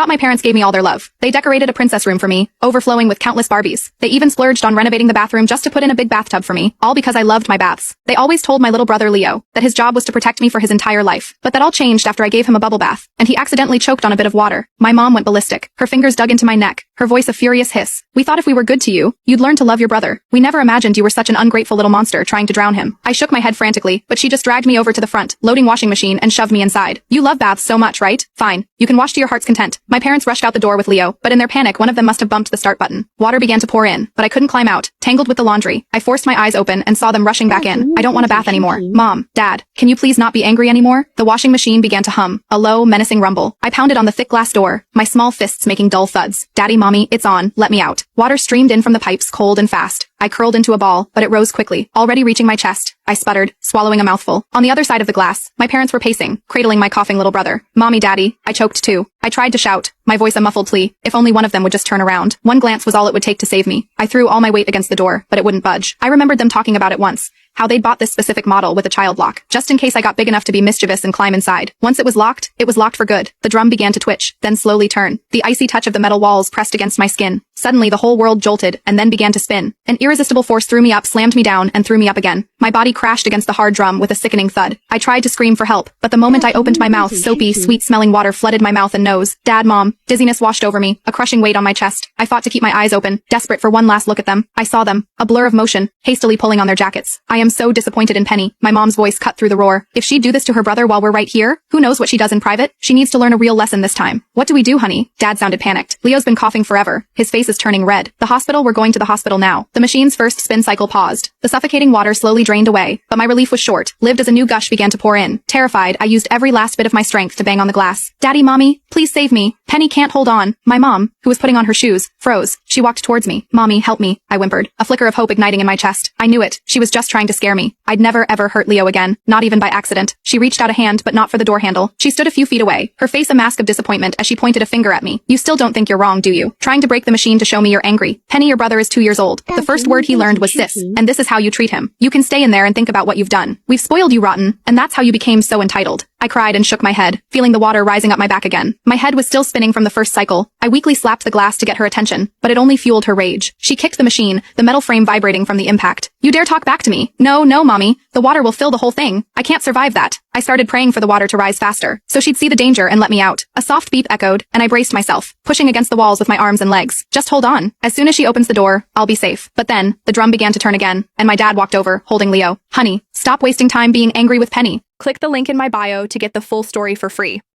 thought my parents gave me all their love. They decorated a princess room for me, overflowing with countless Barbies. They even splurged on renovating the bathroom just to put in a big bathtub for me, all because I loved my baths. They always told my little brother Leo that his job was to protect me for his entire life. But that all changed after I gave him a bubble bath, and he accidentally choked on a bit of water. My mom went ballistic. Her fingers dug into my neck, her voice a furious hiss. We thought if we were good to you, you'd learn to love your brother. We never imagined you were such an ungrateful little monster trying to drown him. I shook my head frantically, but she just dragged me over to the front, loading washing machine, and shoved me inside. You love baths so much, right? Fine. You can wash to your heart's content. My parents rushed out the door with Leo, but in their panic one of them must have bumped the start button. Water began to pour in, but I couldn't climb out, tangled with the laundry. I forced my eyes open and saw them rushing back in. I don't want a bath anymore. Mom, Dad, can you please not be angry anymore? The washing machine began to hum, a low, menacing rumble. I pounded on the thick glass door, my small fists making dull thuds. Daddy, Mommy, it's on, let me out. Water streamed in from the pipes, cold and fast. I curled into a ball, but it rose quickly, already reaching my chest. I sputtered, swallowing a mouthful. On the other side of the glass, my parents were pacing, cradling my coughing little brother. Mommy, Daddy, I choked too. I tried to shout, my voice a muffled plea, if only one of them would just turn around. One glance was all it would take to save me. I threw all my weight against the door, but it wouldn't budge. I remembered them talking about it once, how they'd bought this specific model with a child lock, just in case I got big enough to be mischievous and climb inside. Once it was locked for good. The drum began to twitch, then slowly turn. The icy touch of the metal walls pressed against my skin. Suddenly the whole world jolted, and then began to spin. An irresistible force threw me up, slammed me down, and threw me up again. My body crashed against the hard drum with a sickening thud. I tried to scream for help, but the moment I opened my mouth, soapy, sweet-smelling water flooded my mouth and nose. Dad, Mom, dizziness washed over me, a crushing weight on my chest. I fought to keep my eyes open, desperate for one last look at them. I saw them, a blur of motion, hastily pulling on their jackets. I am so disappointed in Penny. My mom's voice cut through the roar. If she'd do this to her brother while we're right here, who knows what she does in private? She needs to learn a real lesson this time. What do we do, honey? Dad sounded panicked. Leo's been coughing forever. His face is turning red. The hospital, we're going to the hospital now. The machine's first spin cycle paused. The suffocating water slowly drained away, but my relief was short, lived as a new gush began to pour in. Terrified, I used every last bit of my strength to bang on the glass. Daddy, Mommy, please save me. Penny can't hold on. My mom, who was putting on her shoes, froze. She walked towards me. Mommy, help me, I whimpered, a flicker of hope igniting in my chest. I knew it. She was just trying to scare me. I'd never ever hurt Leo again, not even by accident. She reached out a hand, but not for the door handle. She stood a few feet away, her face a mask of disappointment as she pointed a finger at me. You still don't think you're wrong, do you? Trying to break the machine to show me you're angry. Penny, your brother is 2 years old. The first word he learned was sis, and this is how you treat him. You can stay in there and think about what you've done. We've spoiled you rotten, and that's how you became so entitled. I cried and shook my head, feeling the water rising up my back again. My head was still spinning from the first cycle. I weakly slapped the glass to get her attention, but it only fueled her rage. She kicked the machine, the metal frame vibrating from the impact. You dare talk back to me? No, no, Mommy. The water will fill the whole thing. I can't survive that. I started praying for the water to rise faster, so she'd see the danger and let me out. A soft beep echoed, and I braced myself, pushing against the walls with my arms and legs. Just hold on. As soon as she opens the door, I'll be safe. But then, the drum began to turn again, and my dad walked over, holding Leo. Honey, stop wasting time being angry with Penny. Click the link in my bio to get the full story for free.